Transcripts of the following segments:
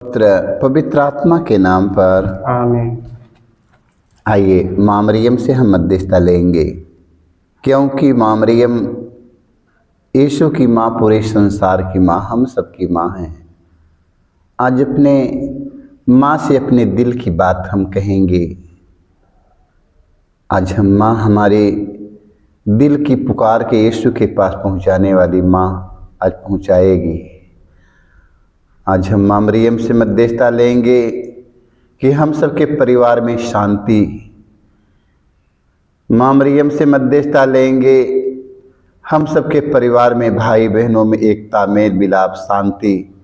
पुत्र पवित्र आत्मा के नाम पर आमीन। आइए माँ मरियम से हम मध्यस्थता लेंगे, क्योंकि माँ मरियम यीशु की माँ, पूरे संसार की माँ, हम सबकी माँ हैं। आज अपने माँ से अपने दिल की बात हम कहेंगे। आज हम माँ हमारे दिल की पुकार के यीशु के पास पहुँचाने वाली माँ आज पहुँचाएगी। आज हम माँ मरियम से मध्यस्थता लेंगे कि हम सबके परिवार में शांति। माँ मरियम से मध्यस्थता लेंगे हम सबके परिवार में, भाई बहनों में एकता, मेल मिलाप, शांति।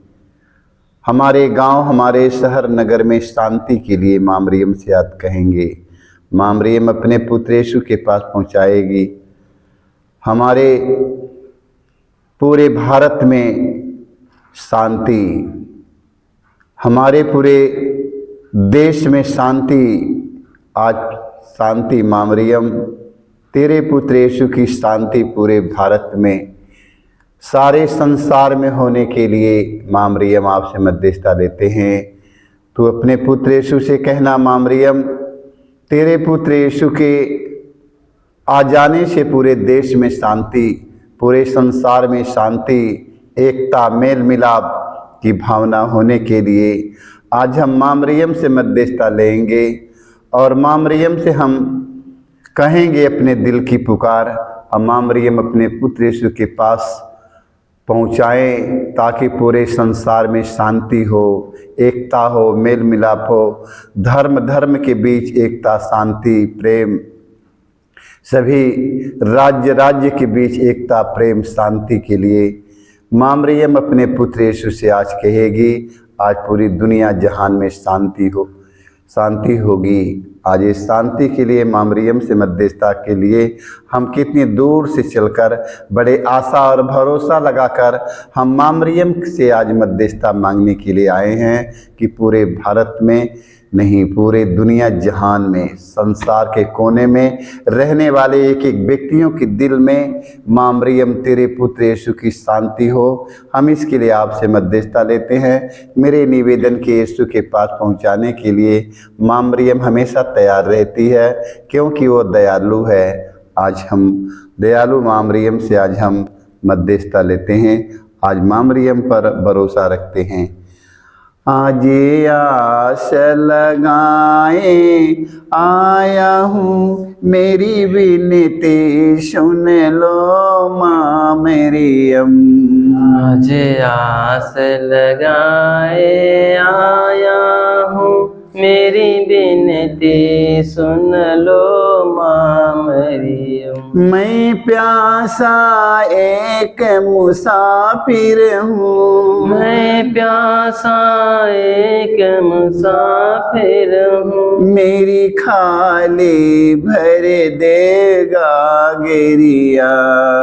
हमारे गांव, हमारे शहर नगर में शांति के लिए माँ मरियम से याद कहेंगे। माँ मरियम अपने पुत्र यीशु के पास पहुंचाएगी। हमारे पूरे भारत में शांति, हमारे पूरे देश में शांति। आज शांति माँ मरियम, तेरे पुत्र यीशु की शांति पूरे भारत में, सारे संसार में होने के लिए माँ मरियम आपसे मध्यस्थता लेते हैं। तो अपने पुत्र यीशु से कहना, माँ मरियम, तेरे पुत्र यीशु के आ जाने से पूरे देश में शांति, पूरे संसार में शांति, एकता, मेल मिलाप की भावना होने के लिए आज हम माँ मरियम से मध्यस्थता लेंगे और माँ मरियम से हम कहेंगे अपने दिल की पुकार। हम माँ मरियम अपने पुत्र यीशु के पास पहुँचाएँ ताकि पूरे संसार में शांति हो, एकता हो, मेल मिलाप हो, धर्म के बीच एकता, शांति, प्रेम, सभी राज्य के बीच एकता, प्रेम, शांति के लिए माँ मरियम अपने पुत्र यीशु से आज कहेगी। आज पूरी दुनिया जहान में शांति हो, शांति होगी। आज इस शांति के लिए माँ मरियम से मध्यस्थता के लिए हम कितनी दूर से चलकर बड़े आशा और भरोसा लगाकर हम माँ मरियम से आज मध्यस्थता मांगने के लिए आए हैं कि पूरे भारत में नहीं, पूरे दुनिया जहान में, संसार के कोने में रहने वाले एक एक व्यक्तियों के दिल में माँ मरियम तेरे पुत्र यीशु की शांति हो। हम इसके लिए आपसे मध्यस्थता लेते हैं। मेरे निवेदन के यीशु के पास पहुंचाने के लिए माँ मरियम हमेशा तैयार रहती है, क्योंकि वो दयालु है। आज हम दयालु माँ मरियम से आज हम मध्यस्थता लेते हैं। आज माँ मरियम पर भरोसा रखते हैं। आज आस लगाए आया हूँ, मेरी विनती सुन लो माँ मरियम। आज आस लगाए आया हूँ, मेरी विनती सुन लो माँ मरियम। मैं प्यासा एक मुसाफिर हूँ, मैं प्यासा एक मुसाफिर हूँ, मेरी खाली भर देगा गिरिया।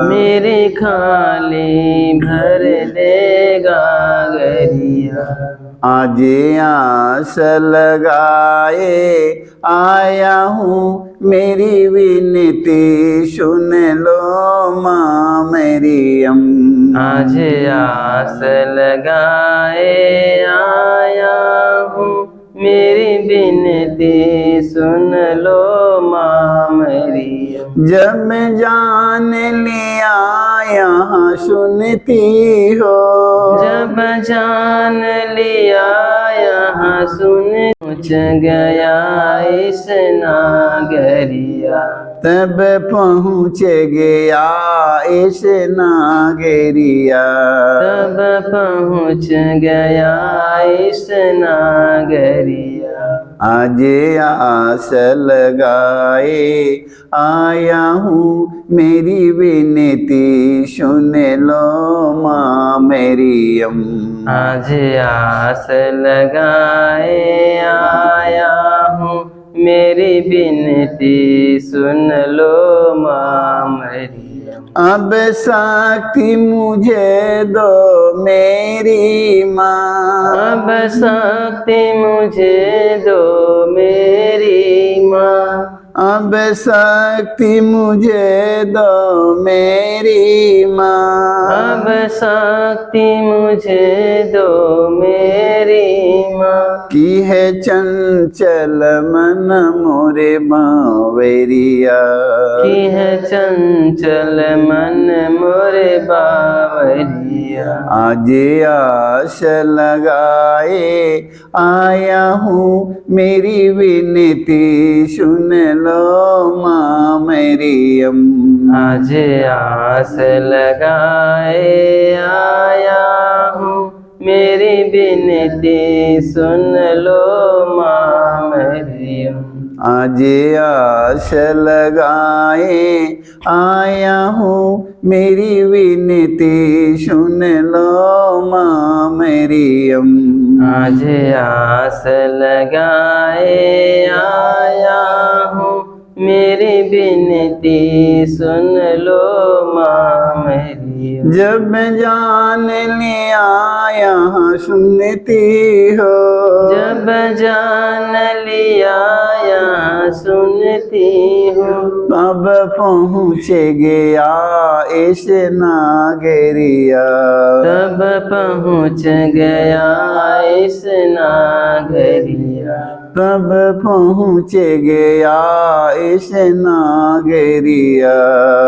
मेरी खाली भर देगा गरिया। आज आस लगाए आया हूँ, मेरी विनती सुन लो माँ मरियम। आज आस लगाए आया हूँ, मेरी विनती सुन लो माँ मरियम। जब जान लिया यहाँ सुनती हो, जब जान लिया यहाँ सुन पहुँच गया इस नागरिया। तब पहुँच गया इस नागरिया। तब पहुँच गया इस नागरिया। आज आस लगाए आया हूँ, मेरी विनती सुन लो माँ मरियम। आज आस लगाए आया हूँ, मेरी विनती सुन लो माँ मरियम। अब शक्ति मुझे दो मेरी माँ, अब शक्ति मुझे दो मेरी माँ। अब शक्ति मुझे दो मेरी माँ, अब शक्ति मुझे दो मेरी माँ। की है चंचल मन मोरे बावरिया, की है चंचल मन मोरे बावरिया। आज आस लगाए आया हूँ मेरी विनती सुन लो माँ मरियम। आज आस लगाए आया हूँ मेरी विनती सुन लो माँ मरियम। आज आस लगाए आया हूँ मेरी विनती सुन लो माँ मरियम। आज आस लगाए आया हूँ मेरी विनती सुन लो माँ मरियम। जब जान लिया यहाँ सुनती हो, जब जान लिया यहाँ सुनती हूँ। तब पहुँच गया इस नागरिया, तब पहुँच गया इस नागरिया। तब पहुँच गया इस नागरिया।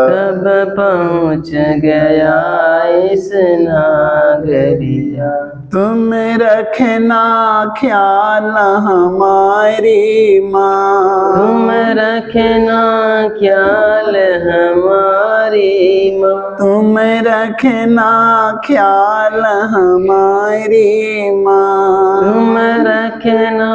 तब पहुँच गया इस नागरिया। तुम रखना ख्याल हमारी माँ, तुम रखना ख्याल हमारी माँ। तुम रखना ख्याल हमारी माँ। तुम रखना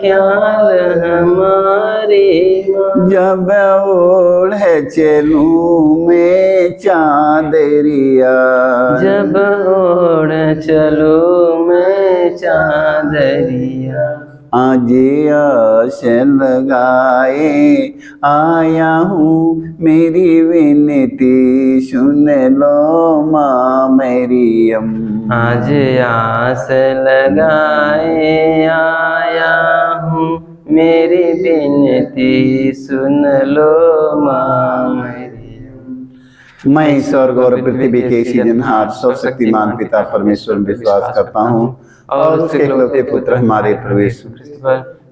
ख्याल हमारी माँ। जब ओढ़ चलूँ मैं चादरिया, जब ओढ़ चलो मैं चादरिया। आज आस लगाए आया हूँ मेरी विनती सुन लो माँ मरियम। आज आस लगाए आया हूँ मेरी विनती सुन लो माँ मरियम। मैं स्वर्ग और पृथ्वी के सृजनहार सर्वशक्तिमान पिता परमेश्वर में विश्वास करता हूँ और उसके इकलौते पुत्र हमारे प्रवेश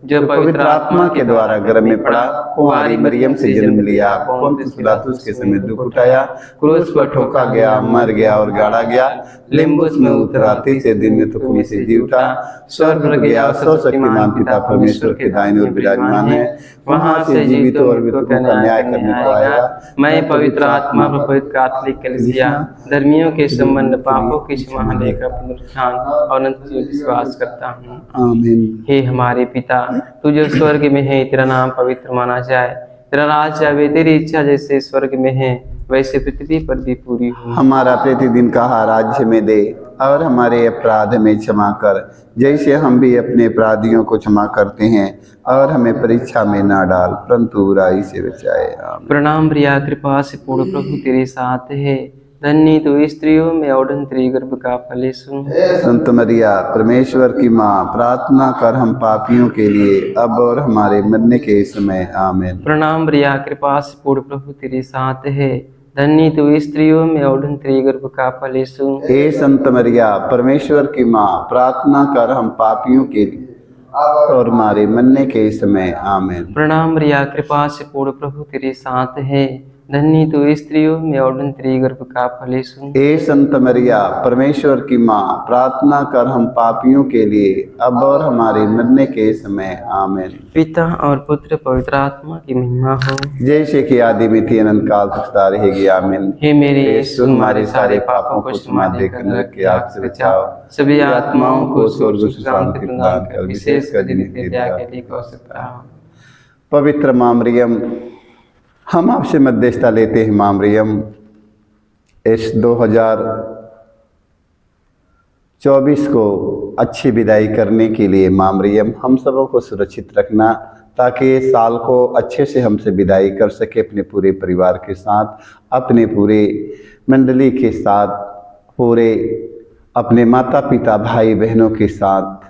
जो पवित्र आत्मा के द्वारा गर्भ में पड़ा, कुंवारी मरियम से जन्म लिया, पोंतियुस पिलातुस के समय दुख उठाया, क्रूस पर ठोका गया, मर गया और गाड़ा गया, लिम्बुस में उतरा, तीसरे दिन में तुखमी से जी उठा, स्वर्ग गया, सर्वशक्तिमान पिता परमेश्वर के दाहिने ओर विराजमान है, वहां से जीवितों और मृतकों का न्याय करने को आएगा। मैं पवित्र आत्मा पर पवित्र कैथोलिक कलीसिया धर्मियों के संबंध पापों की क्षमा लेकर पुनरुत्थान और अनंत जीवन विश्वास करता हूँ। आमीन। हे हमारे पिता, तू जो स्वर्ग में है, तेरा नाम पवित्र माना जाए, तेरा राज आवे, तेरी इच्छा जैसे स्वर्ग में है वैसे पृथ्वी पर भी पूरी हो। हमारा प्रतिदिन का आहार आज हमें दे और हमारे अपराध में क्षमा कर जैसे हम भी अपने अपराधियों को क्षमा करते हैं, और हमें परीक्षा में ना डाल परंतु बुराई से बचाए। आमीन। प्रणाम प्रिया, कृपा से पूर्ण प्रभु तेरे साथ है, धन्य तू स्त्रियों में और तेरे गर्भ का फल यीशु। संत मरिया परमेश्वर की माँ, प्रार्थना कर हम पापियों के लिए अब और हमारे मरने के समय। आमीन। प्रणाम प्रिया, कृपा से पूर्ण प्रभु तेरे साथ है, धन्य तू स्त्रियों में और तेरे गर्भ का फल यीशु। हे संत मरिया परमेश्वर की माँ, प्रार्थना कर हम पापियों के लिए और हमारे मरने के समय। आमीन। प्रणाम प्रिया, कृपा से पूर्ण प्रभु तेरे साथ है, धन्य तू स्त्रियों में और तेरे गर्भ का फल यीशु। हे संत मरिया परमेश्वर की माँ, प्रार्थना कर हम पापियों के लिए अब और हमारे मरने के समय। आमीन। पिता और पुत्र पवित्र आत्मा की महिमा हो, जैसे कि आदि में थी अनंत काल तक सदा रहेगी। आमीन। हे मेरे यीशु, हमारे सारे पापों को क्षमा देकर नरक की आग से बचाओ, सभी आत्माओं को स्वर्ग की शांति प्रदान कर, विशेषकर जिनकी दया के लिए आवश्यकता हो। पवित्र माँ मरियम, हम आपसे मध्यस्थता लेते हैं माँ मरियम, इस 2024 को अच्छी विदाई करने के लिए माँ मरियम हम सबों को सुरक्षित रखना, ताकि इस साल को अच्छे से हमसे विदाई कर सके अपने पूरे परिवार के साथ, अपने पूरे मंडली के साथ, पूरे अपने माता पिता भाई बहनों के साथ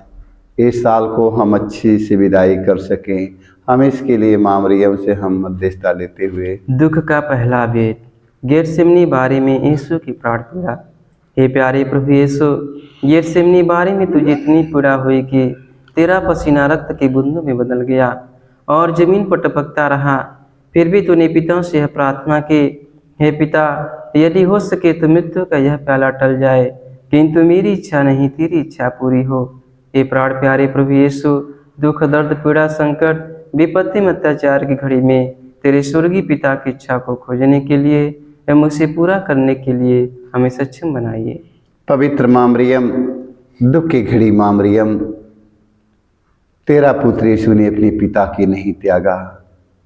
इस साल को हम अच्छी से विदाई कर सकें हम इसके लिए माँ मरियम से हम मध्यस्थता लेते हुए दुख का पहला भेद। गेतसेमनी बारे में यीशु की प्रार्थना। हे प्यारे प्रभु यीशु, गेतसेमनी बारे में तुझे इतनी पीड़ा हुई कि तेरा पसीना रक्त के बूंदों में बदल गया और जमीन पर टपकता रहा। फिर भी तूने पिता से यह प्रार्थना की, हे पिता, यदि हो सके तो मृत्यु का यह प्याला टल जाए, किंतु मेरी इच्छा नहीं तेरी इच्छा पूरी हो। हे प्राण प्यारे प्रभु यीशु, दुख दर्द पीड़ा संकट विपत्ति में अत्याचार की घड़ी में तेरे स्वर्गीय पिता की इच्छा को खोजने के लिए एवं उसे पूरा करने के लिए हमें सक्षम बनाइए। पवित्र माँ मरियम, दुख की घड़ी माँ मरियम, तेरा पुत्र यीशु ने अपने पिता की नहीं त्यागा।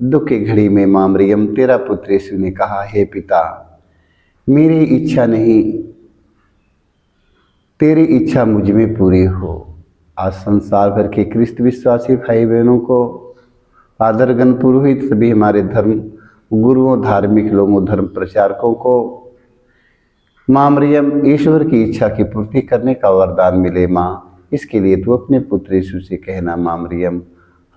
दुख की घड़ी में माँ मरियम, तेरा पुत्र यीशु ने कहा, हे पिता, मेरी इच्छा नहीं तेरी इच्छा मुझ में पूरी हो। आज संसार भर के ख्रिस्त विश्वासी भाई बहनों को, आदरगण पुरोहित, सभी हमारे धर्म गुरुओं, धार्मिक लोगों, धर्म प्रचारकों को माँ मरियम ईश्वर की इच्छा की पूर्ति करने का वरदान मिले। माँ, इसके लिए तू अपने पुत्र यीशु से कहना। माँ मरियम,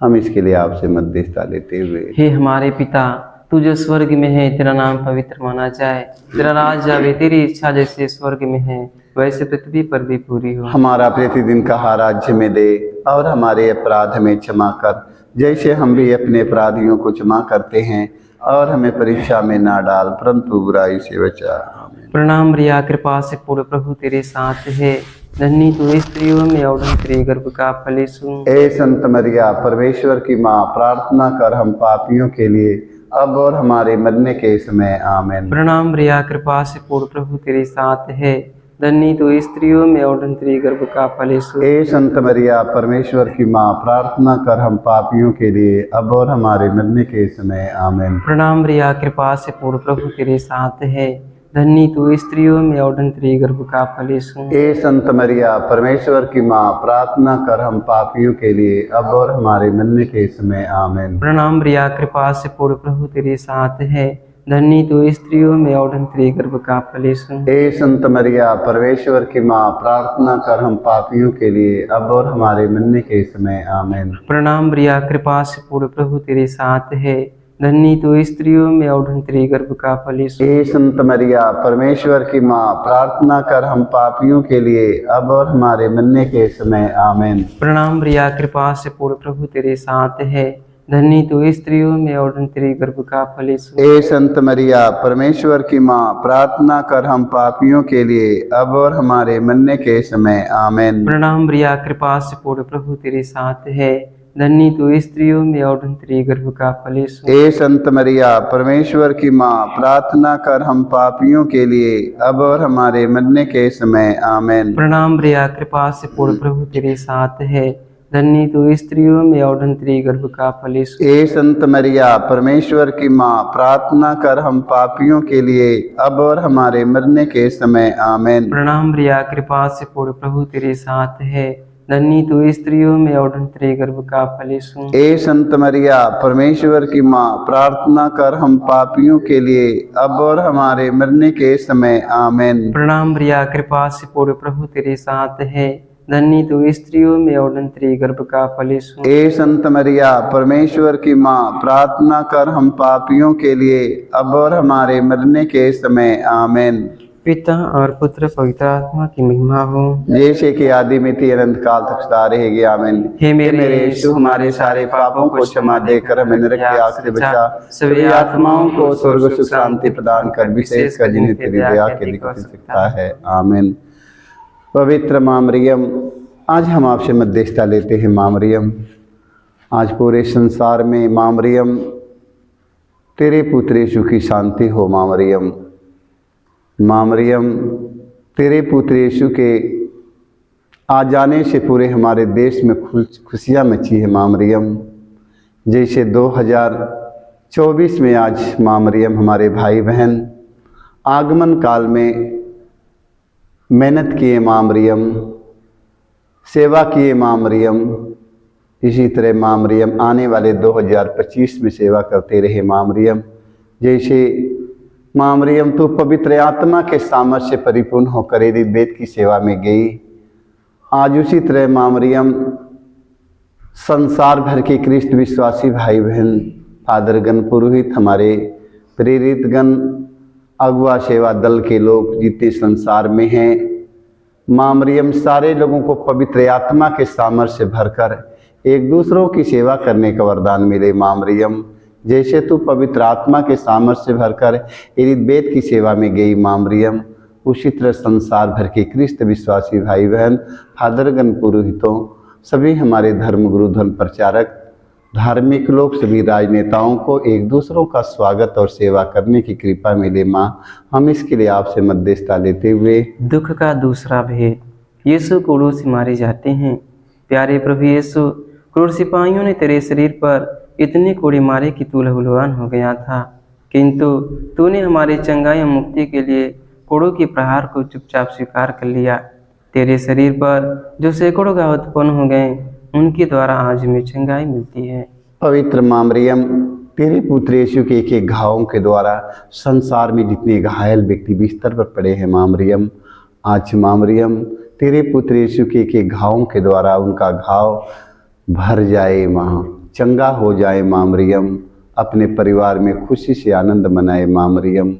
हम इसके लिए आपसे मध्यस्थता लेते हुए हे हमारे पिता, तू जो स्वर्ग में है, तेरा नाम पवित्र माना जाए, तेरा राज आवे, तेरी इच्छा जैसे स्वर्ग में है वैसे पृथ्वी पर भी पूरी हो। हमारा प्रतिदिन का आहार आज हमें दे और हमारे अपराध हमें क्षमा कर, जैसे हम भी अपने अपराधियों को क्षमा करते हैं, और हमें परीक्षा में ना डाल परंतु बुराई से बचा। आमीन। प्रणाम रिया, कृपा से पूर्ण प्रभु तेरे साथ है, धन्य तू स्त्रियों में और तेरे गर्भ का फल यीशु। ए संत मरिया, परमेश्वर की माँ, प्रार्थना कर हम पापियों के लिए अब और हमारे मरने के समय। आमीन। प्रणाम रिया, कृपा से पूर्ण प्रभु तेरे साथ है, धन्य तू स्त्रियों में और तेरे गर्भ का फल यीशु। ए संत मरिया, परमेश्वर की माँ, प्रार्थना कर हम पापियों के लिए अब और हमारे मरने के समय। आमीन। प्रणाम रिया, कृपा से पूर्ण प्रभु तेरे साथ है, धन्य तू स्त्रियों में और तेरे गर्भ का फल यीशु। ए संत मरिया, परमेश्वर की माँ, प्रार्थना कर हम पापियों के लिए अब और हमारे मरने के समय। आमीन। प्रणाम रिया, कृपा से पूर्ण प्रभु तेरे साथ है, धन्य तू स्त्रियों में और तेरे गर्भ का फल यीशु। ए संत मरिया, परमेश्वर की माँ, प्रार्थना कर हम पापियों के लिए अब और हमारे मरने के समय। आमीन। प्रणाम रिया, कृपा से पूर्ण प्रभु तेरे साथ है, धन्य तू स्त्रियों में और तेरे गर्भ का फल यीशु। ए संत मरिया, परमेश्वर की माँ, प्रार्थना कर हम पापियों के लिए अब और हमारे मरने के समय। आमीन। प्रणाम रिया, कृपा से पूर्ण प्रभु तेरे साथ है, धन्य तू स्त्रियों में और तेरे गर्भ का फल यीशु। ए संत मरिया, परमेश्वर की माँ, प्रार्थना कर हम पापियों के लिए अब और हमारे मरने के समय। आमीन। प्रणाम रिया, कृपा से पूर्ण प्रभु तेरे साथ है, धन्य तू स्त्रियों में और तेरे गर्भ का फल यीशु। ए संत मरिया, परमेश्वर की माँ, प्रार्थना कर हम पापियों के लिए अब और हमारे मरने के समय। आमीन। प्रणाम रिया, कृपा से पूर्ण प्रभु तेरे साथ है, धन्य तू स्त्रियों में और तेरे गर्भ का फल यीशु। ए संत मरिया, परमेश्वर की माँ, प्रार्थना कर हम पापियों के लिए अब और हमारे मरने के समय। आमीन। प्रणाम रिया, कृपा से पूर्ण प्रभु तेरे साथ है, धन्य तू स्त्रियों में और तेरे गर्भ का फल यीशु। ए संत मरिया, परमेश्वर की माँ, प्रार्थना कर हम पापियों के लिए अब और हमारे मरने के समय। आमीन। प्रणाम रिया, कृपा से पूर्ण प्रभु तेरे साथ है, धन्य तू स्त्रियों में और तेरे गर्भ का फल यीशु। ए संत मरिया, परमेश्वर की माँ, प्रार्थना कर हम पापियों के लिए अब और हमारे मरने के समय। आमीन। पिता और पुत्र पवित्र आत्मा की महिमा हो, जैसे कि आदि में थी अनंत काल तक सदा रहेगी। आमीन। हे मेरे यीशु, हमारे सारे पापों को क्षमा देकर हमें नरक की आग से बचा, सभी आत्माओं को स्वर्ग सुख शांति प्रदान कर, विशेष कर जिन्हें तेरी दया की अधिक आवश्यकता है। आमीन। पवित्र माँ मरियम, आज हम आपसे मध्यस्थता लेते हैं। माँ मरियम, आज पूरे संसार में माँ मरियम तेरे पुत्र यीशु की शांति हो। माँ मरियम, माँ मरियम, तेरे पुत्र यीशु के आ जाने से पूरे हमारे देश में खुशियाँ मची है। माँ मरियम, जैसे 2024 में आज माँ मरियम हमारे भाई बहन आगमन काल में मेहनत किए माँ मरियम, सेवा किए माँ मरियम, इसी तरह माँ मरियम आने वाले 2025 में सेवा करते रहे। माँ मरियम, जैसे माँ मरियम तू पवित्र आत्मा के सामर्थ्य से परिपूर्ण होकर एलिज़ाबेथ की सेवा में गई, आज उसी तरह माँ मरियम संसार भर के कृष्ण विश्वासी भाई बहन, फादरगण, पुरोहित, हमारे प्रेरितगण, अगुआ सेवा दल के लोग जितने संसार में हैं, माँ मरियम सारे लोगों को पवित्र आत्मा के सामर्थ्य से भरकर एक दूसरों की सेवा करने का वरदान मिले। माँ मरियम, जैसे तू पवित्र आत्मा के सामर्थ्य से भरकर ऋग्वेद की सेवा में गई माँ मरियम, उसी तरह संसार भर के कृष्ण विश्वासी भाई बहन, फादरगण, पुरोहितों, सभी हमारे धर्म गुरु, धर्म प्रचारक, धार्मिक लोग, सभी राजनेताओं को एक दूसरों का स्वागत और सेवा करने की कृपा मिले। माँ, हम इसके लिए आपसे मध्यस्थता लेते हुए दुख का दूसरा भेद। यीशु क्रूस से मारे जाते हैं। प्यारे प्रभु यीशु, क्रूर सिपाहियों ने तेरे शरीर पर इतने कोड़े मारे कि तू लहूलुहान हो गया था, किंतु तूने हमारी चंगाई और मुक्ति के लिए कोड़ों के प्रहार को चुपचाप स्वीकार कर लिया। तेरे शरीर पर जो सैकड़ों घाव उत्पन्न हो गए, उनके द्वारा आज हमें चंगाई मिलती है। पवित्र माँ मरियम, तेरे पुत्र यीशु के एक एक घावों के द्वारा संसार में जितने घायल व्यक्ति बिस्तर पर पड़े हैं माँ मरियम, आज माँ मरियम तेरे पुत्र यीशु के एक एक घावों के द्वारा उनका घाव भर जाए, माँ चंगा हो जाए। माँ मरियम अपने परिवार में खुशी से आनंद मनाए। माँ मरियम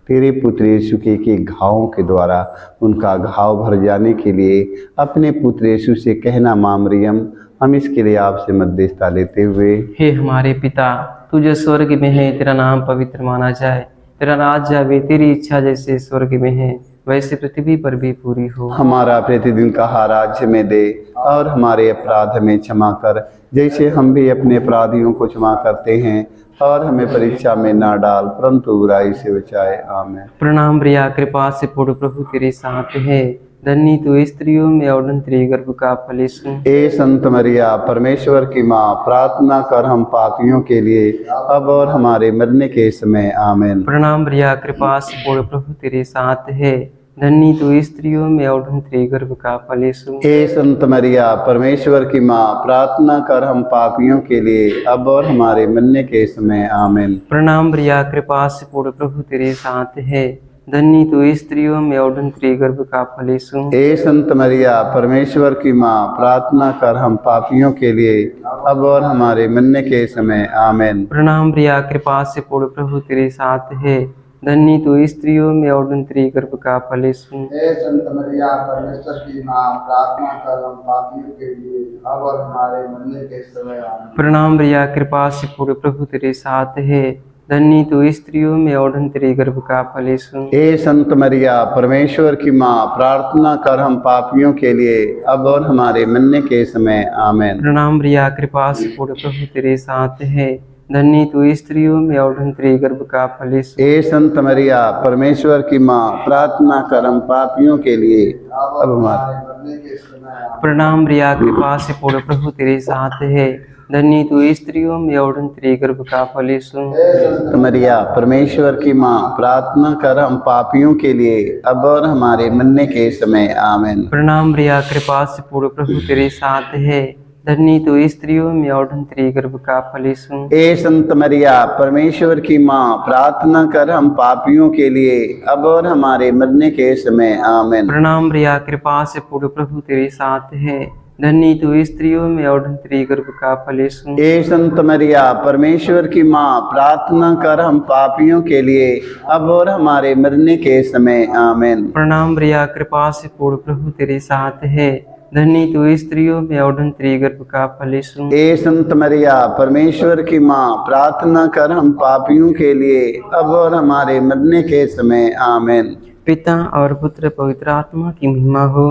तेरे पुत्र यीशु के एक एक घावों के द्वारा उनका घाव भर जाने के लिए अपने पुत्र यीशु से कहना। माँ मरियम, हम इसके लिए आपसे मध्यस्थता लेते हुए, हे हमारे पिता, तू जो स्वर्ग में है, तेरा नाम पवित्र माना जाए, तेरा राज्य आवे, तेरी इच्छा जैसे स्वर्ग में है वैसे पृथ्वी पर भी पूरी हो। हमारा प्रतिदिन का आहार आज हमें दे, और हमारे अपराध हमें क्षमा कर, जैसे हम भी अपने अपराधियों को क्षमा करते हैं, और हमें परीक्षा में ना डाल, परंतु बुराई से बचाए। आमीन। प्रणाम प्रिया, कृपा से पूर्ण प्रभु तेरे साथ है, धन्य तू स्त्रियों में और तेरे गर्भ का फल यीशु। ए संत मरिया, परमेश्वर की माँ, प्रार्थना कर हम पापियों के लिए, अब और हमारे मरने के समय। आमीन। प्रणाम प्रिया, कृपा से पूर्ण प्रभु तेरे साथ है, धन्य तू स्त्रियों में और तेरे गर्भ का फल यीशु। ए संत मरिया, परमेश्वर की माँ, प्रार्थना कर हम पापियों के लिए, अब और हमारे मरने के समय। आमीन। प्रणाम प्रिया, कृपा से पूर्ण प्रभु तेरे साथ है, धन्य तू स्त्रियों में और तेरे गर्भ का फल यीशु। ए संत मरिया, परमेश्वर की माँ, प्रार्थना कर हम पापियों के लिए, अब और हमारे मरने के समय। आमीन। प्रणाम प्रिया, कृपा से पूर्ण प्रभु तेरे साथ है, धन्य तू स्त्रियों में और तेरे गर्भ का फल यीशु। हे संत मरिया, परमेश्वर की माँ, प्रार्थना कर हम पापियों के लिए, अब और हमारे मरने के समय। आमीन। प्रणाम प्रिया, कृपा से पूर्ण प्रभु तेरे साथ है, धन्य तू स्त्रियों में और तेरे गर्भ का फल यीशु। हे संत मरिया, परमेश्वर की माँ, प्रार्थना कर हम पापियों के लिए, अब और हमारे मरने के समय। आमीन। प्रणाम प्रिया, कृपा से पूर्ण प्रभु तेरे साथ है, धन्य तू स्त्रियों में और तेरे गर्भ का फल यीशु। हे संत मरिया, परमेश्वर की माँ, प्रार्थना कर हम पापियों के लिए, अब हमारे मरने के समय। प्रणाम प्रिया, कृपा से पूर्ण प्रभु तेरे साथ है, धन्य तू स्त्रियों में और तेरे गर्भ का फल यीशु। संत मरिया, परमेश्वर की माँ, प्रार्थना कर हम पापियों के लिए, अब और हमारे मरने के समय। आमीन। प्रणाम प्रिया, कृपा से पूर्ण प्रभु तेरे साथ है, धन्य तू स्त्रियों में और तेरे गर्भ का फल यीशु। हे संत मरिया, परमेश्वर की माँ, प्रार्थना कर हम पापियों के लिए, अब और हमारे मरने के समय। आमीन। प्रणाम प्रिया, कृपा से पूर्ण प्रभु तेरे साथ है, धन्य तू स्त्रियों में और तेरे गर्भ का फल यीशु। हे संत मरिया, परमेश्वर की माँ, प्रार्थना कर हम पापियों के लिए, अब और हमारे मरने के समय। आमीन। प्रणाम प्रिया, कृपा से पूर्ण प्रभु तेरे साथ है, धन्य तू स्त्रियों में और तेरे गर्भ का फल यीशु। हे संत मरिया, परमेश्वर की माँ, प्रार्थना कर हम पापियों के लिए, अब और हमारे मरने के समय। आमीन। पिता और पुत्र पवित्र आत्मा की महिमा हो।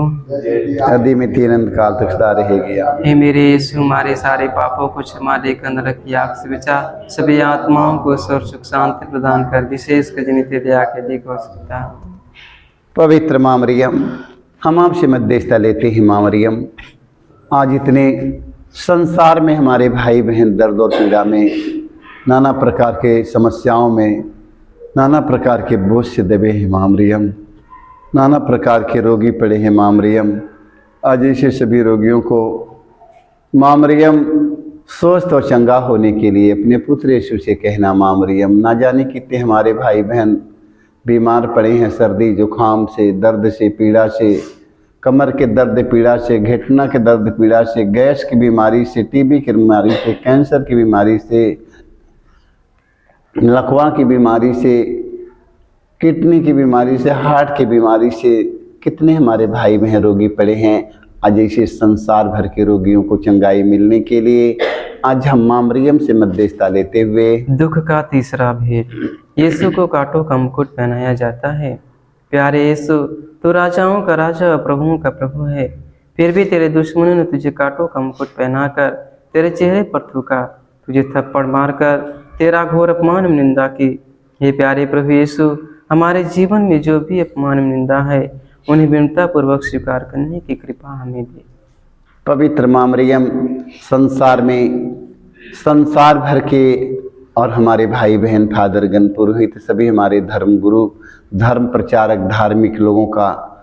आदि में अनंत काल तक सदा रहेगी। आमीन। हे मेरे यीशु, हमारे सारे पापों को क्षमा देकर नरक की आग से बचा, सभी आत्माओं को स्वर्ग सुख शांति प्रदान कर, विशेष कर जिन्हें दया के लिए आवश्यकता। पवित्र माँ मरियम, हम आपसे मध्यस्थता लेते हैं। माँ मरियम, आज इतने संसार में हमारे भाई बहन दर्द और पीड़ा में, नाना प्रकार के समस्याओं में, नाना प्रकार के बोझ से दबे हैं। माँ मरियम, नाना प्रकार के रोगी पड़े हैं। माँ मरियम, आज ऐसे सभी रोगियों को माँ मरियम स्वस्थ और चंगा होने के लिए अपने पुत्र यीशु से कहना। माँ मरियम, ना जाने कितने हमारे भाई बहन बीमार पड़े हैं, सर्दी जुकाम से, दर्द से, पीड़ा से, कमर के दर्द पीड़ा से, घुटना के दर्द पीड़ा से, गैस की बीमारी से, टीबी की बीमारी से, कैंसर की बीमारी से, लकवा की बीमारी से, किडनी की बीमारी से, हार्ट की बीमारी से कितने हमारे भाई बहन रोगी पड़े हैं। आज ऐसे संसार भर के रोगियों को चंगाई मिलने के लिए आज हम मां मरियम से मध्यस्थता लेते हुए दुख का तीसरा भेद, यीशु को कांटों का मुकुट पहनाया जाता है। प्यारे यीशु, तू राजाओं का राजा और प्रभुओं का प्रभु है, फिर भी तेरे दुश्मनों ने तुझे कांटों का मुकुट पहनाकर तेरे चेहरे पर थूका, तुझे थप्पड़ मारकर तेरा घोर अपमान में निंदा की। हे प्यारे प्रभु यीशु, हमारे जीवन में जो भी अपमान में निंदा है उन्हें विनम्रतापूर्वक स्वीकार करने की कृपा हमें दे। पवित्र मां मरियम संसार भर के और हमारे भाई बहन, फादरगण, पुरोहित, सभी हमारे धर्म गुरु, धर्म प्रचारक, धार्मिक लोगों का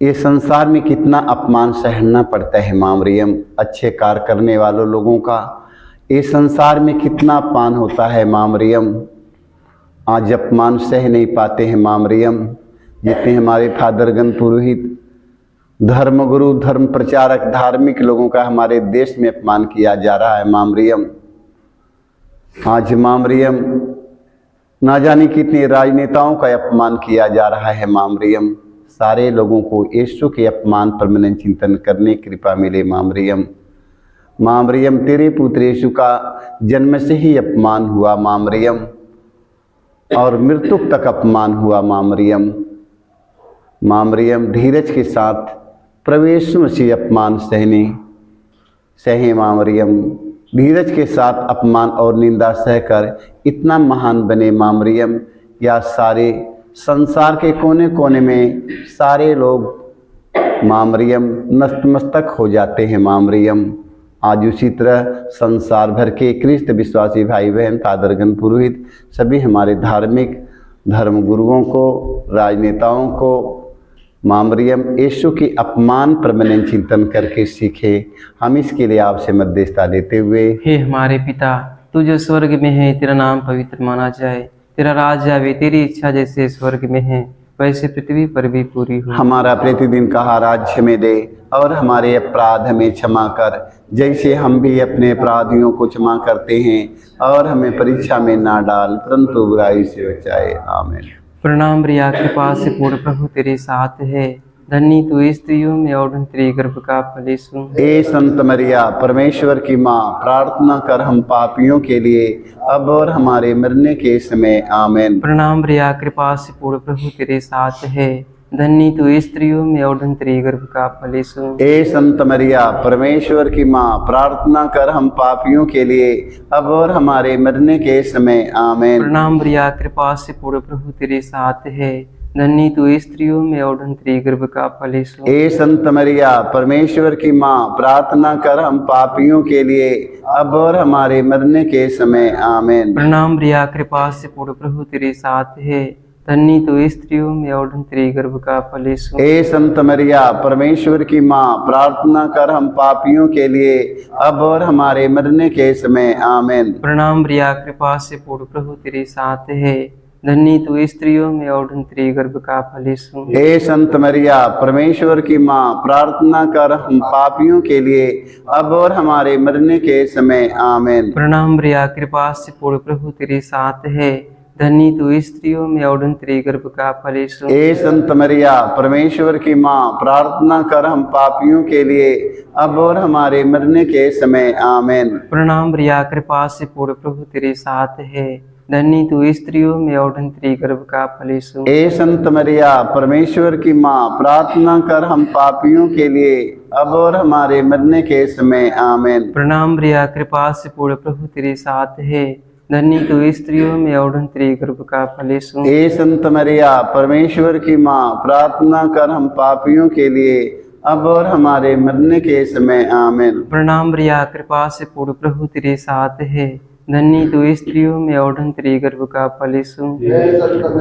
ये संसार में कितना अपमान सहना पड़ता है मां मरियम। अच्छे कार्य करने वालों लोगों का ये संसार में कितना अपमान होता है मां मरियम। आज अपमान सह नहीं पाते हैं मां मरियम। जितने हमारे फादरगण, पुरोहित, धर्मगुरु, धर्म प्रचारक, धार्मिक लोगों का हमारे देश में अपमान किया जा रहा है मां मरियम। आज मां मरियम ना जाने कितने राजनेताओं का अपमान किया जा रहा है मां मरियम। सारे लोगों को यीशु के अपमान पर मनन चिंतन करने की कृपा मिले मां मरियम। मां मरियम, तेरे पुत्र यीशु का जन्म से ही अपमान हुआ मां मरियम, और मृत्यु तक अपमान हुआ मां मरियम। मां मरियम, धीरज के साथ प्रवेश मसीह अपमान सहे मां मरियम। धीरज के साथ अपमान और निंदा सहकर इतना महान बने मां मरियम। या सारे संसार के कोने कोने में सारे लोग मां मरियम नतमस्तक हो जाते हैं मां मरियम। आज उसी तरह संसार भर के ख्रिस्त विश्वासी भाई बहन, फादरगण, पुरोहित, सभी हमारे धार्मिक धर्म गुरुओं को, राजनेताओं को मां मरियम यीशु के अपमान पर मनन चिंतन करके सीखे। हम इसके लिए आपसे मध्यस्थता लेते हुए, हे हमारे पिता, तू जो स्वर्ग में है, तेरा नाम पवित्र माना जाए, तेरा राज आवे, तेरी इच्छा जैसे स्वर्ग में है वैसे पृथ्वी पर भी पूरी हो। हमारा प्रतिदिन का आहार हमें दे, और हमारे अपराध हमें क्षमा कर, जैसे हम भी अपने अपराधियों को क्षमा करते हैं, और हमें परीक्षा में ना डाल, परंतु बुराई से बचाए। आमीन। प्रणाम प्रिया, कृपा से पूर्ण प्रभु तेरे साथ है, धन्य तू स्त्रियों में और तेरे गर्भ का फल यीशु। ए संत मरिया, परमेश्वर की माँ, प्रार्थना कर हम पापियों के लिए अब और हमारे मरने के समय। आमीन। प्रणाम प्रिया, कृपा से पूर्ण प्रभु तेरे साथ है, धन्य तू स्त्रियों में और तेरे गर्भ का फल यीशु। ए संत मरिया, परमेश्वर की माँ, प्रार्थना कर हम पापियों के लिए अब और हमारे मरने के समय। आमीन। प्रणाम प्रिया, कृपा से पूर्ण प्रभु तेरे साथ है, धन्य तू स्त्रियों में और तेरे गर्भ का फल यीशु। ए संत मरिया, परमेश्वर की माँ, प्रार्थना कर हम पापियों के लिए अब और हमारे मरने के समय। आमीन। प्रणाम प्रिया, कृपा से पूर्ण प्रभु तेरे साथ है, धन्य तू स्त्रियों में और तेरे गर्भ का फल यीशु। ए संत मरिया, परमेश्वर की माँ, प्रार्थना कर हम पापियों के लिए अब और हमारे मरने के समय। आमीन। प्रणाम प्रिया, कृपा से पूर्ण प्रभु तेरे साथ है, धन्य तू स्त्रियों में और तेरे गर्भ का फल यीशु। ए संत मरिया, परमेश्वर की माँ, प्रार्थना कर हम पापियों के लिए अब और हमारे मरने के समय। आमीन। प्रणाम प्रिया, कृपा से पूर्ण प्रभु तेरे साथ है, धन्य तू स्त्रियों में और तेरे गर्भ का फल यीशु। ए संत मरिया, परमेश्वर की माँ, प्रार्थना कर हम पापियों के लिए अब और हमारे मरने के समय। आमीन। प्रणाम प्रिया, कृपा से पूर्ण प्रभु तेरे साथ है, धन्य तू स्त्रियों में और तेरे गर्भ का फल यीशु। ए संत मरिया, परमेश्वर की माँ, प्रार्थना कर हम पापियों के लिए अब और हमारे मरने के समय। आमीन। प्रणाम प्रिया, कृपा से पूर्ण प्रभु तेरे साथ है, धन्य तू स्त्रियों में और तेरे गर्भ का फल यीशु। ए संत मरिया, परमेश्वर की माँ, प्रार्थना कर हम पापियों के लिए अब और हमारे मरने के समय। आमीन। प्रणाम प्रिया, कृपा से पूर्ण प्रभु तेरे साथ है, धन्य तू स्त्रियों में और तेरे गर्भ का फल यीशु।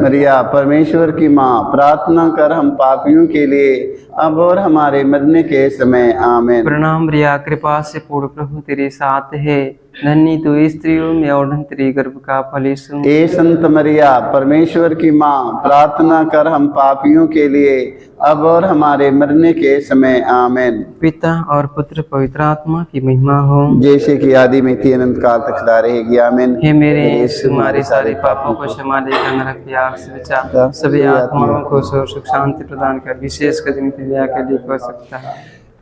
मरिया, परमेश्वर की माँ, प्रार्थना कर हम पापियों के लिए अब और हमारे मरने के समय। आमीन। प्रणाम प्रिया, कृपा से पूर्ण प्रभु तेरे साथ है, धन्य तू स्त्रियों में और धन्य तेरे गर्भ का फल यीशु। ए संत मरिया परमेश्वर की माँ, प्रार्थना कर हम पापियों के लिए अब और हमारे मरने के समय। आमीन। पिता और पुत्र पवित्र आत्मा की महिमा हो, जैसे कि आदि में थी अनंत काल तक सदा रहेगी। आमीन। हे मेरे यीशु, हमारे सारे पापों को क्षमा देकर नरक की आग से बचा, सभी आत्माओं को सुख शांति प्रदान कर, विशेष कर जिनकी दया के लिए हो सकता है।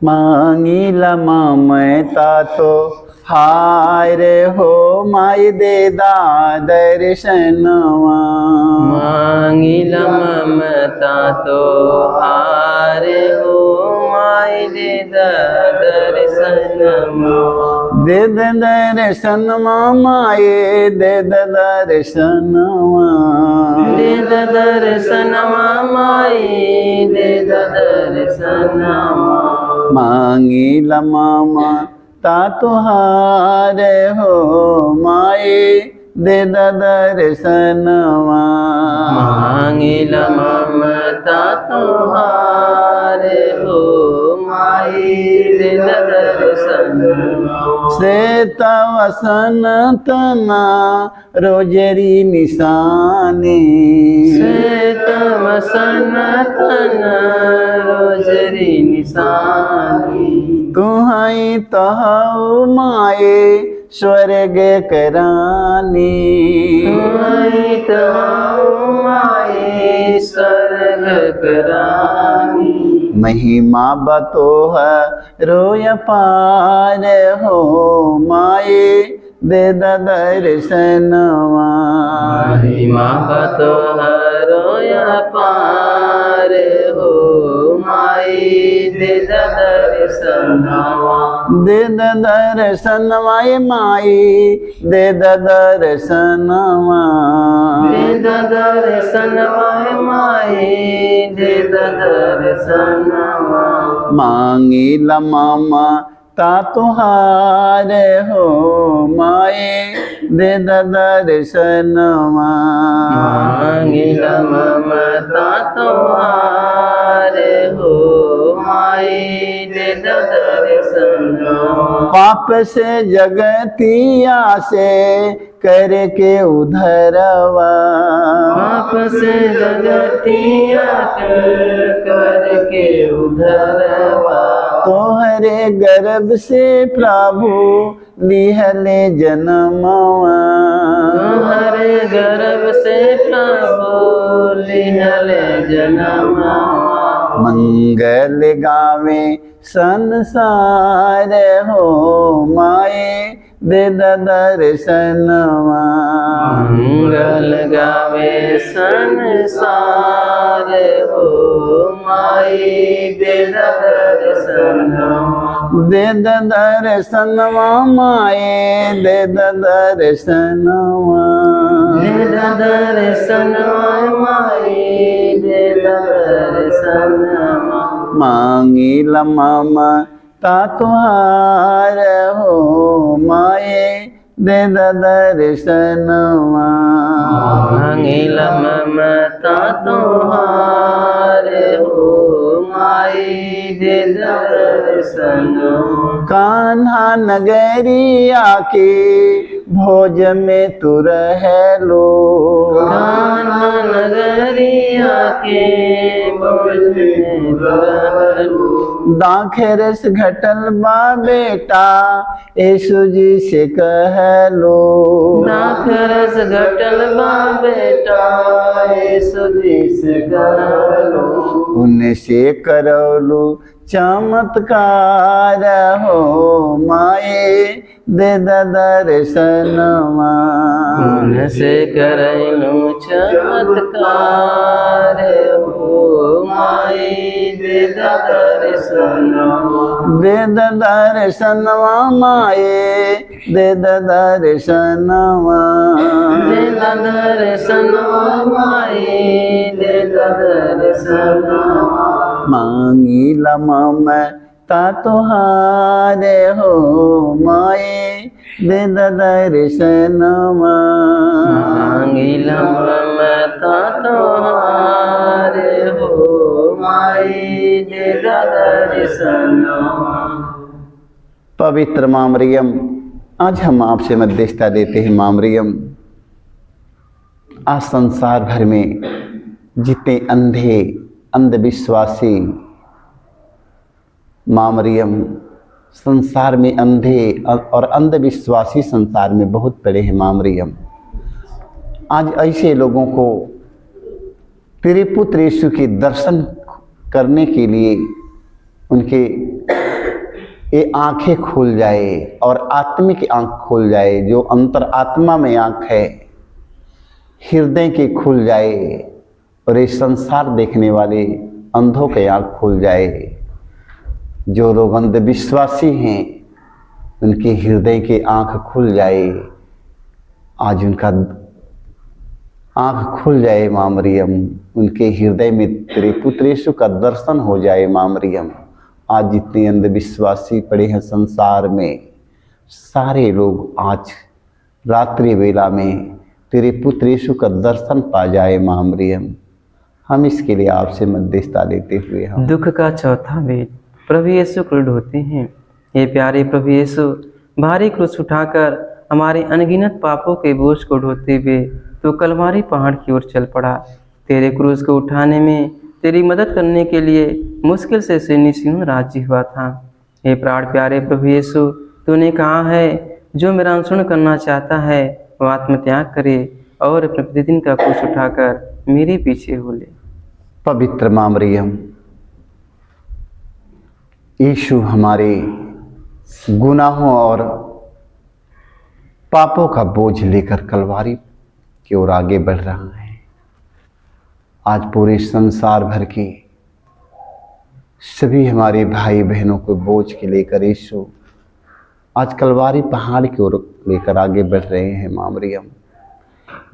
मांगी लमा मैं तातो हाय रे हो माई दे दा दर्शनवा। मांगिला ममता तो हारे हो माई दे दर्शन दे दर्शन माए दे दर्शनवा। दे दर्शन माई दे दर्शन मांगी लमा ता तुहार हो माए दे दर्शनवा। मांगिला ममता तुहारे हो माई दे दर्शन श्वेता वसन तना रोजरी निशानी। श्वेत वसन तन रोजरी निशानी। तुहाई तहाऊ माए स्वर्ग करानी। तुहाई तहाऊ माए स्वर्ग करानी। महिमा बतोह रोय पार हो माए दे दर्शनवा। महिमा बतोहरोय पार हो माई दे दर्शनवा। दे दर्शनवा माई दे दर्शनवा। दे दर्शनवा माई दे दर्शनवा। मांगी लमा ता तुहार हो माए दे दर्शनवा। मांगिला ममता तुहारे हो माई दे दर्शनवा। पाप से जगतिया से करके उधरवा। पाप से जगतिया करके उधरवा। तोहरे गर्भ से प्रभु लिहले जन्मवा। हरे गर्भ से प्रभु लिहले जन्मवा। मंगल गावे संसार हो माए दे दर्शनवा। मंगल गावे संसार हो माई दे दर्शनवा। दे दर्शनवा माए दे दर्शनवा। दे दर्शनवा माई दे दर्शनवा। मांगी लमा ता तुहार हो माए दे दर्शनवा। मांगिला ममता तुहारे हो माई दे दर्शनवा। कान्हा नगरिया के भोज में तू रहलो। कान्हा नगरिया के भोज में रहलो। दाखरस घटल बा बेटा यीशु जी से कहलो। दाखरस घटल बा बेटा यीशु जी से कहलो। उनसे करौलू चमत्कार हो माए दे दर्शनवा। उनसे करैलू चमत्कार हो माई दे दर्शनवा। दे दर्शनवा माए दे दर्शनवा। दे दर्शनवा माई दे दर्शनवा। मांगी लमा ता तुहार हो माए दे दर्शनवा। मांगिला ममता तुहारे हो माई दे दर्शनवा। पवित्र माँ मरियम आज हम आपसे मध्यस्थता देते हैं माँ मरियम। आज संसार भर में जितने अंधे अंधविश्वासी माँ मरियम, संसार में अंधे और अंधविश्वासी संसार में बहुत पड़े हैं माँ मरियम। आज ऐसे लोगों को तेरे पुत्र यीशु के दर्शन करने के लिए उनके ये आंखें खुल जाए और आत्मिक आंख खुल जाए, जो अंतर आत्मा में आंख है हृदय की खुल जाए, और ये संसार देखने वाले अंधों के आंख खुल जाए। जो लोग अंधविश्वासी हैं उनके हृदय की आंख खुल जाए। आज उनका आंख खुल जाए माँ मरियम, उनके हृदय में तेरे पुत्र यीशु का दर्शन हो जाए माँ मरियम। आज जितने अंधविश्वासी पड़े हैं संसार में, सारे लोग आज रात्रि वेला में तेरे पुत्र यीशु का दर्शन पा जाए माँ मरियम। हम इसके लिए आपसे मध्यस्थता लेते हुए हम दुख का चौथा वेद। प्रभु यीशु क्रुद्ध होते हैं। हे प्यारे प्रभु यीशु, भारी क्रूस उठाकर हमारे अनगिनत पापों के बोझ को ढोते हुए तो कलवारी पहाड़ की ओर चल पड़ा। तेरे क्रूस को उठाने में तेरी मदद करने के लिए मुश्किल से निस्यून राज्य हुआ था। हे प्राण प्यारे प्रभु यीशु, तूने कहा है जो मेरा अनुसरण करना चाहता है वह आत्मत्याग करे और अपने प्रतिदिन का क्रूस उठाकर मेरे पीछे हो ले। पवित्र माँ मरियम, यीशु हमारे गुनाहों और पापों का बोझ लेकर कलवारी की ओर आगे बढ़ रहा है। आज पूरे संसार भर के सभी हमारे भाई बहनों को बोझ के लेकर यीशु आज कलवारी पहाड़ की ओर लेकर आगे बढ़ रहे हैं माँ मरियम।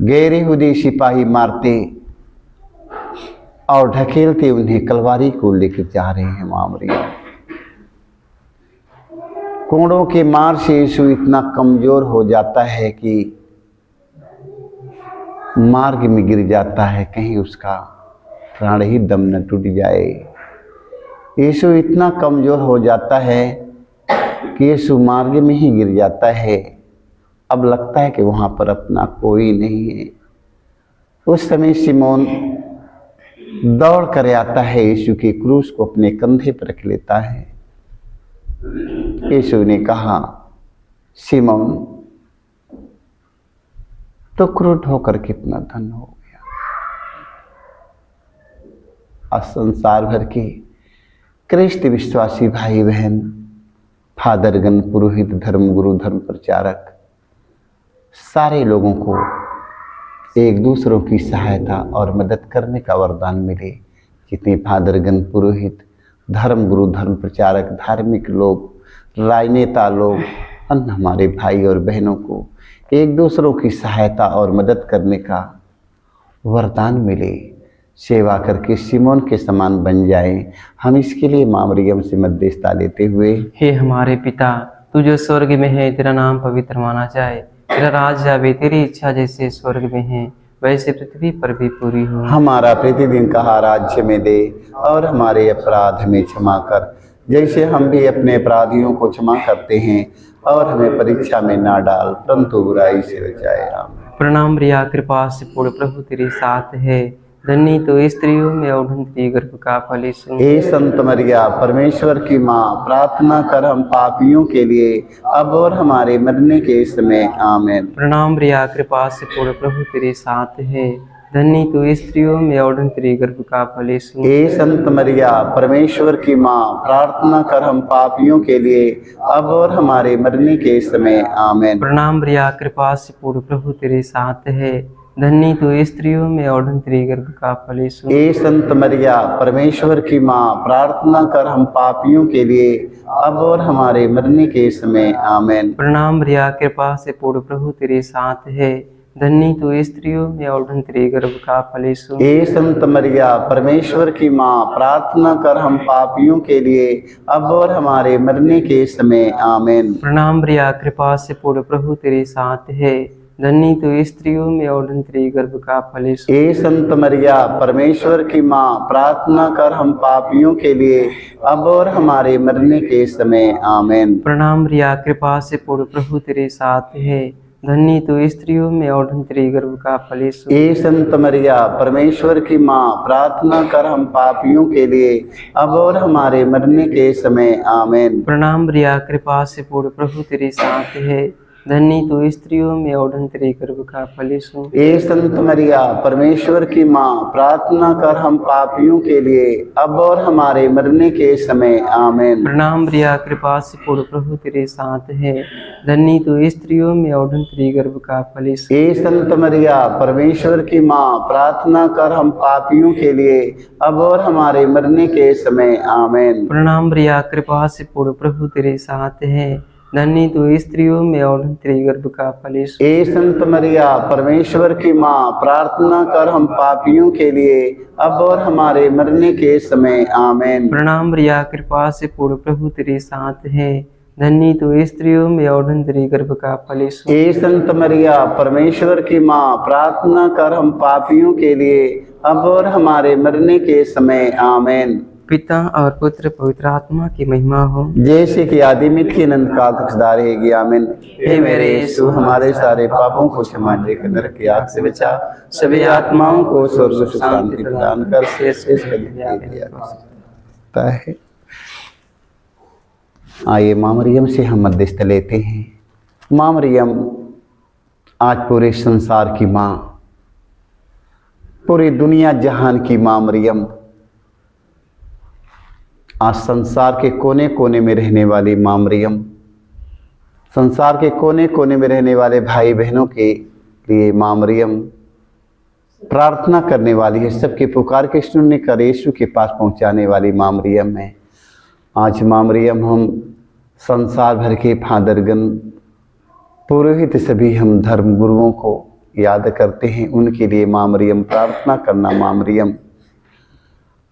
गैर यहूदी सिपाही मारते और ढकेलते उन्हें कलवारी को लेकर जा रहे हैं माँ मरियम। कोड़ों के मार से यीशु इतना कमजोर हो जाता है कि मार्ग में गिर जाता है, कहीं उसका प्राण ही दम न टूट जाए। यीशु इतना कमजोर हो जाता है कि यीशु मार्ग में ही गिर जाता है। अब लगता है कि वहाँ पर अपना कोई नहीं है। उस समय सिमोन दौड़ कर आता है, यीशु के क्रूस को अपने कंधे पर रख लेता है। यीशु ने कहा, सिमोन तो क्रुद्ध होकर कितना धन हो गया। आज संसार भर के क्रैस्त विश्वासी भाई बहन, फादरगण, पुरोहित, धर्मगुरु, धर्म प्रचारक, सारे लोगों को एक दूसरों की सहायता और मदद करने का वरदान मिले। जितने फादरगण, पुरोहित, धर्मगुरु, धर्म प्रचारक, धार्मिक लोग, राजनेता लोग, अन्य हमारे भाई और बहनों को एक दूसरों की सहायता और मदद करने का वरदान मिले, सेवा करके सिमोन के समान बन जाएं। हम इसके लिए माँ मरियम से मध्यस्थता लेते हुए, हे हमारे पिता, तू जो स्वर्ग में है, तेरा नाम पवित्र माना जाए, तेरा राज आवे, तेरी इच्छा जैसे स्वर्ग में है वैसे पृथ्वी पर भी पूरी हो। हमारा प्रतिदिन का आहार राज्य में दे, और हमारे अपराध हमें क्षमा कर जैसे हम भी अपने अपराधियों को क्षमा करते हैं, और हमें परीक्षा में ना डाल परंतु बुराई से बचाए। आमीन। प्रणाम रिया, कृपा से पूर्ण प्रभु तेरे साथ है, धन्य तो स्त्रियों में और तेरे गर्भ का फल यीशु। हे संत मरिया, परमेश्वर की माँ, प्रार्थना कर हम पापियों के लिए अब और हमारे मरने के समय। आमीन। प्रणाम रिया, कृपा से पूर्ण प्रभु तेरे साथ है, धन्य तो स्त्रियों में और तेरे गर्भ का फल यीशु। हे संत मरिया, परमेश्वर की माँ, प्रार्थना कर हम पापियों के लिए अब और हमारे मरने के समय। आमीन। प्रणाम रिया, कृपा से पूर्ण प्रभु तेरे साथ है, धन्य तो स्त्रियों में और तेरे गर्भ का फल यीशु। हे संत मरिया, परमेश्वर की माँ, प्रार्थना कर हम पापियों के लिए अब और हमारे मरने के समय। आमीन। प्रणाम रिया, कृपा से पूर्ण प्रभु तेरे साथ है, धन्य तो स्त्रियों में और तेरे गर्भ का फल यीशु। हे संत मरिया, परमेश्वर की माँ, प्रार्थना कर हम पापियों के लिए अब और हमारे मरने के समय। आमीन। प्रणाम रिया, कृपा से पूर्ण प्रभु तेरे साथ है, धन्य तो स्त्रियों में और धन्य तेरे गर्भ का फल यीशु। हे संत मरिया परमेश्वर की माँ, प्रार्थना कर हम पापियों के लिए अब और हमारे मरने के समय आमेन। प्रणाम रिया, कृपा से पूर्ण, प्रभु तेरे साथ है। धन्य तो स्त्रियों में और धन्य तेरे गर्भ का फल यीशु। हे संत मरिया परमेश्वर की माँ, प्रार्थना कर हम पापियों के लिए अब और हमारे मरने के समय आमेन। प्रणाम रिया, कृपा से पूर्ण, प्रभु तेरे साथ है। धन्य तो स्त्रियों में और धन्य तेरे गर्भ का फल यीशु। हे संत मरिया परमेश्वर की माँ, प्रार्थना कर हम पापियों के लिए अब और हमारे मरने के समय आमेन। प्रणाम रिया, कृपा से पूर्ण, प्रभु तेरे साथ है। धन्य तो स्त्रियों में और धन्य तेरे गर्भ का फल यीशु। हे संत मरिया परमेश्वर की माँ, प्रार्थना कर हम पापियों के लिए अब और हमारे मरने के समय आमेन। प्रणाम रिया, कृपा से पूर्ण, प्रभु तेरे साथ है। धन्य तो स्त्रियों में और धन्य तेरे गर्भ का फल यीशु। हे संत मरिया परमेश्वर की माँ, प्रार्थना कर हम पापियों के लिए अब और हमारे मरने के समय आमेन। प्रणाम रिया, कृपा से पूर्ण, प्रभु तेरे साथ है। धन्य तो स्त्रियों में और धन्य तेरे गर्भ का फल यीशु। हे संत मरिया परमेश्वर की माँ, प्रार्थना कर हम पापियों के लिए अब और हमारे मरने के समय आमेन। पिता और पुत्र पवित्र आत्मा की महिमा हो, जैसे कि आदि मित की अनंत काल तक सदा रहेगी आमीन। हे मेरे यीशु, हमारे सारे पापों को क्षमा देकर नरक की आग से बचा, सभी आत्माओं को स्वर्ग सुख शांति प्रदान कर शेष करता है। आइए माँ मरियम से हम मध्यस्थ लेते हैं। माँ मरियम आज पूरे संसार की माँ, पूरी दुनिया जहान की माँ मरियम, आज संसार के कोने कोने में रहने वाली माँ मरियम, संसार के कोने कोने में रहने वाले भाई बहनों के लिए माँ मरियम प्रार्थना करने वाली है। सबके पुकार के सुनने कर यीशु के पास पहुंचाने वाली माँ मरियम है। आज माँ मरियम हम संसार भर के फादरगण, पुरोहित, सभी हम धर्म गुरुओं को याद करते हैं। उनके लिए माँ मरियम प्रार्थना करना। माँ मरियम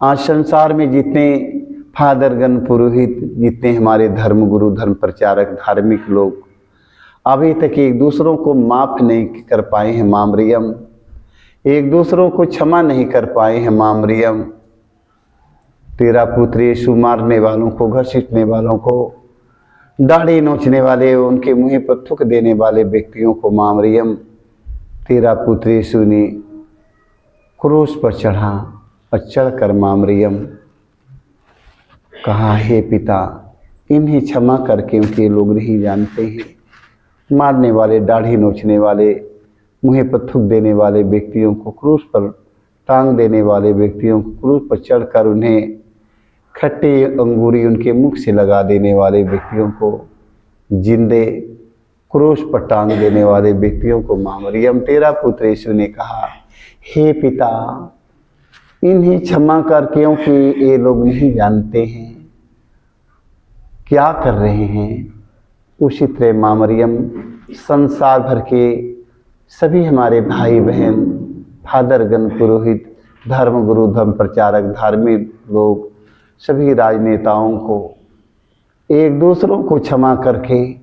आज संसार में जितने फादरगण, पुरोहित, जितने हमारे धर्म गुरु, धर्म प्रचारक, धार्मिक लोग अभी तक एक दूसरों को माफ़ नहीं कर पाए हैं माँ मरियम, एक दूसरों को क्षमा नहीं कर पाए हैं माँ मरियम। तेरा पुत्र यीशु मारने वालों को, घसीटने वालों को, दाढ़ी नोचने वाले, उनके मुँह पर थूक देने वाले व्यक्तियों को माँ मरियम तेरा पुत्र यीशु ने क्रूस पर चढ़ा और चढ़कर माँ मरियम कहा, हे पिता इन्हें क्षमा कर, क्योंकि लोग नहीं जानते हैं। मारने वाले, दाढ़ी नोचने वाले, मुँह पर थूक देने वाले व्यक्तियों को, क्रूस पर टांग देने वाले व्यक्तियों को, क्रूस पर चढ़कर उन्हें खट्टी अंगूरी उनके मुख से लगा देने वाले व्यक्तियों को, जिंदे क्रूस पर टांग देने वाले व्यक्तियों को माँ मरियम तेरा पुत्र यीशु ने कहा, हे पिता इन्हें क्षमा कर, क्योंकि ये लोग नहीं जानते हैं क्या कर रहे हैं। उसी तरह माँ मरियम संसार भर के सभी हमारे भाई बहन, फादरगण, पुरोहित, धर्म गुरु, धर्म प्रचारक, धार्मिक लोग, सभी राजनेताओं को, एक दूसरों को क्षमा करके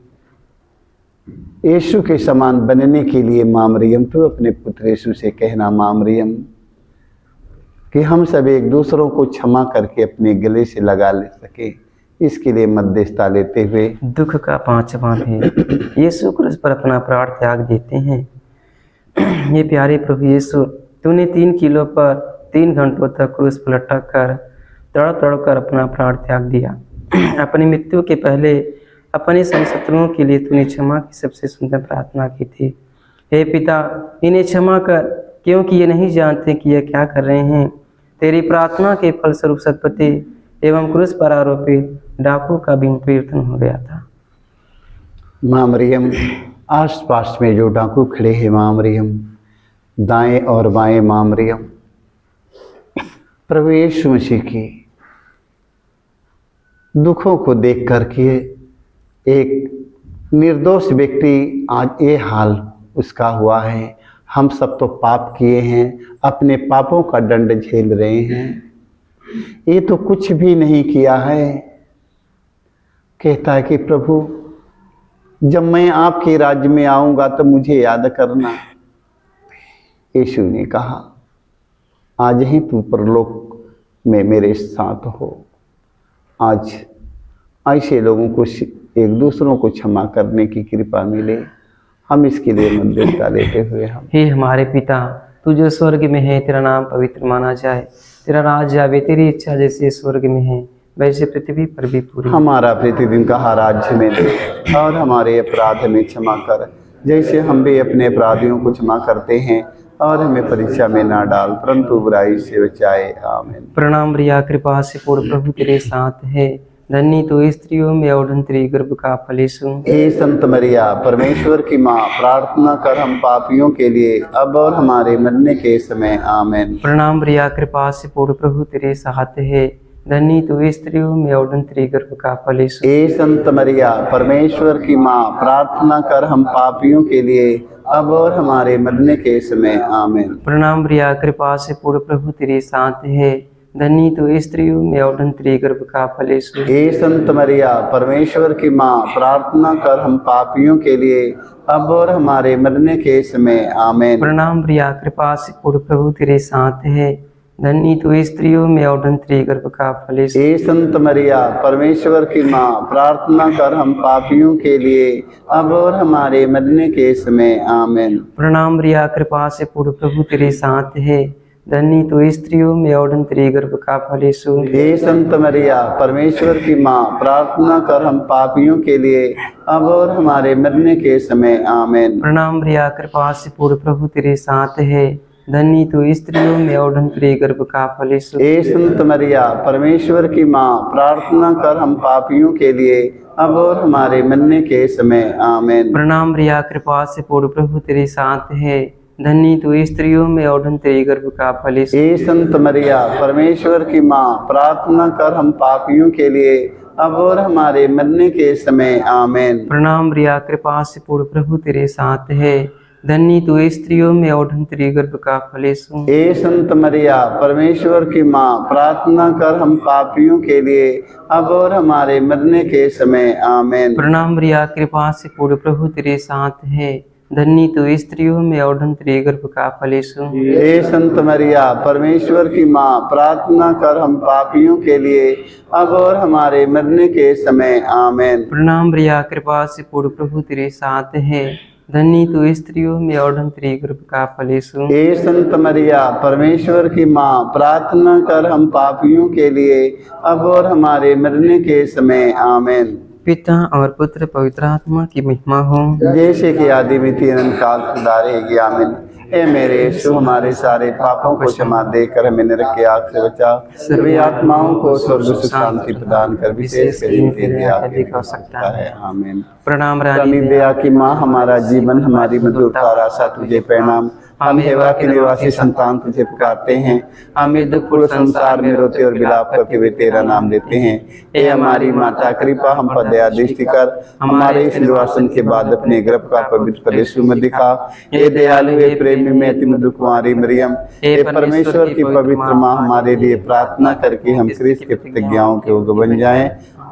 यीशु के समान बनने के लिए माँ मरियम तो अपने पुत्र यीशु से कहना माँ मरियम कि हम सब एक दूसरों को क्षमा करके अपने गले से लगा ले सके। इसके लिए मध्यस्थता लेते हुए दुख का पांचवा है, यीशु क्रूस पर अपना प्राण त्याग देते हैं। ये प्यारे प्रभु यीशु, तूने 3 किलो पर 3 घंटों तक क्रूस पर लटक कर तड़प तड़प कर अपना प्राण त्याग दिया। अपनी मृत्यु के पहले अपने शत्रुओं के लिए तूने क्षमा की सबसे सुंदर प्रार्थना की थी। हे पिता इन्हें क्षमा कर, क्योंकि ये नहीं जानते कि ये क्या कर रहे हैं। तेरी प्रार्थना के फलस्वरूप सतपति एवं क्रूस पर आरोपित डाकू का भी कीर्तन हो गया था। माँ मरियम आस पास में जो डाकू खड़े हैं माँ मरियम, दाएं और बाएं माँ मरियम, प्रभु यीशु मसीह के दुखों को देख करके एक निर्दोष व्यक्ति आज ये हाल उसका हुआ है। हम सब तो पाप किए हैं, अपने पापों का दंड झेल रहे हैं, ये तो कुछ भी नहीं किया है। कहता है कि प्रभु जब मैं आपके राज्य में आऊंगा तो मुझे याद करना। यीशु ने कहा, आज ही तू परलोक में मेरे साथ हो। आज ऐसे लोगों को एक दूसरों को क्षमा करने की कृपा मिले, हम इसके लिए मध्यस्थता लेते हुए हम। हे हमारे पिता, तू जो स्वर्ग में है, तेरा नाम पवित्र माना जाए, तेरा राज्य आवे, तेरी इच्छा जैसे स्वर्ग में है वैसे पृथ्वी पर भी पूरी। हमारा प्रतिदिन का आहार आज हमें दे, और हमारे अपराध में क्षमा कर जैसे हम भी अपने अपराधियों को क्षमा करते हैं, और हमें परीक्षा में ना डाल परंतु बुराई से बचाए। आमीन। प्रणाम प्रिया, कृपा से पूर्ण प्रभु तेरे साथ है, धन्य तो स्त्रियों में और धन्य तेरे गर्भ का फल यीशु। हे संत मरिया, परमेश्वर की माँ, प्रार्थना कर हम पापियों के लिए अब और हमारे मरने के समय। आमीन। प्रणाम प्रिया, कृपा से पूर्ण प्रभु तेरे साथ है, धन्य तो स्त्रियों में और धन्य तेरे गर्भ का फल यीशु। हे संत मरिया, परमेश्वर की माँ, प्रार्थना कर हम पापियों के लिए अब और हमारे मरने के समय। आमीन। प्रणाम प्रिया, कृपा से पूर्ण प्रभु तेरे साथ है, धन्य तो स्त्रियों में और धन्य तेरे गर्भ का फल यीशु। हे संत मरिया, परमेश्वर की माँ, प्रार्थना कर हम पापियों के लिए अब और हमारे मरने के समय। आमीन। प्रणाम प्रिया, कृपा से पूर्ण प्रभु तेरे साथ है, धन्य तो स्त्रियों में और धन्य तेरे गर्भ का फल यीशु। हे संत मरिया, परमेश्वर की माँ, प्रार्थना कर हम पापियों के लिए अब और हमारे मरने के समय। आमीन। प्रणाम प्रिया, कृपा से पूर्ण प्रभु तेरे साथ है, धन्य तो स्त्रियों में और धन्य तेरे गर्भ का फल यीशु। हे संत मरिया, परमेश्वर की माँ, प्रार्थना कर हम पापियों के लिए अब और हमारे मरने के समय। आमीन। प्रणाम प्रिया, कृपा से पूर्ण प्रभु तेरे साथ है, धन्य तो स्त्रियों में और धन्य तेरे गर्भ का फल यीशु। हे संत मरिया, परमेश्वर की माँ, प्रार्थना कर हम पापियों के लिए अब और हमारे मरने के समय। आमीन। प्रणाम प्रिया, कृपा से पूर्ण प्रभु तेरे साथ है, धन्य तो स्त्रियों में और धन्य तेरे गर्भ का फल यीशु। हे संत मरिया, परमेश्वर की माँ, प्रार्थना कर हम पापियों के लिए अब और हमारे मरने के समय। आमीन। प्रणाम प्रिया, कृपा से पूर्ण प्रभु तेरे साथ है, धन्य तो स्त्रियों में और धन्य तेरे गर्भ का फल यीशु। हे संत मरिया, परमेश्वर की माँ, प्रार्थना कर हम पापियों के लिए अब और हमारे मरने के समय। आमीन। प्रणाम प्रिया, कृपा से पूर्ण प्रभु तेरे साथ है, धन्य तो स्त्रियों में और धन्य तेरे गर्भ का फल यीशु। हे संत मरिया, परमेश्वर की माँ, प्रार्थना कर हम पापियों के लिए अब और हमारे मरने के समय। आमीन। प्रणाम प्रिया, कृपा से पूर्ण प्रभु तेरे साथ है, धन्य तो स्त्रियों में और धन्य तेरे गर्भ का फल यीशु। हे संत मरिया, परमेश्वर की माँ, प्रार्थना कर हम पापियों के लिए अब और हमारे मरने के समय। आमीन। पिता और पुत्र पवित्र आत्मा की महिमा हो, जैसे कि आदि में अनंत काल सदा रहेगी। आमीन। हे मेरे यीशु, हमारे सारे पापों को क्षमा देकर हमें नरक की आग से बचा, सभी आत्माओं को स्वर्ग सुख शांति प्रदान कर, विशेष कर जिनकी दया की आवश्यकता है। आमीन। प्रणाम रानी रानी दया की माँ, हमारा जीवन, हमारी मधुरता और आशा तुझे प्रणाम। हम हेवा के निवासी संतान तुझे पुकारते हैं, हमें दुखपूर्ण संसार में रोते और विलाप करते हुए तेरा नाम लेते हैं। हे हमारी माता, कृपा हम पर दया दृष्टि कर, हमारे इस निर्वासन के बाद अपने गर्भ का पवित्र फल यीशु में दिखा। हे दयालु, हे प्रेमी में अति मधुर कुंवारी मरियम, हे परमेश्वर की पवित्र माँ, हमारे लिए प्रार्थना करके हम क्रिस्त की प्रतिज्ञाओं के योग्य बन जाएं।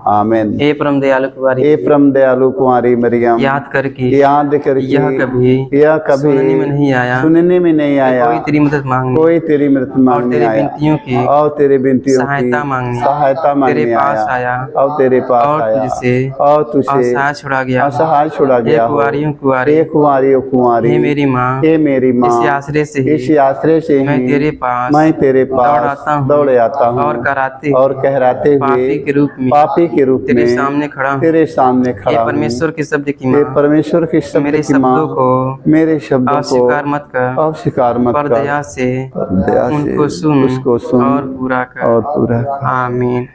आमीन। हे परम दयालु कुंवारी, हे परम दयालु कुंवारी मरियम, याद करके यह कभी सुनने में नहीं आया, सुनने में नहीं आया, कोई तेरी मदद मांगने, कोई तेरी मदद मांगने आया, और तेरी विनतियों की सहायता मांगने तेरे पास आया, और तेरे पास और आया, तुझसे और तुझे असहाय छोड़ा गया, असहाय छोड़ा गया हो। कुंवारियों कुंवारी, हे कुंवारियों कुंवारी, हे मेरी माँ, हे मेरी माँ, इसी आश्रय से ही मैं तेरे पास दौड़ आता हूँ और कराते कहराते हुए पापी के रूप तेरे में सामने खड़ा हूँ। तेरे सामने खड़ा हूँ। परमेश्वर के शब्द की हे माँ, परमेश्वर के शब्द मेरे की माँ, शब्दों को मेरे शब्दों को अस्वीकार मत कर, अस्वीकार मत पर कर, दया से दया से उनको सुन उसको सुन और पूरा कर। और पूरा कर। आमीन।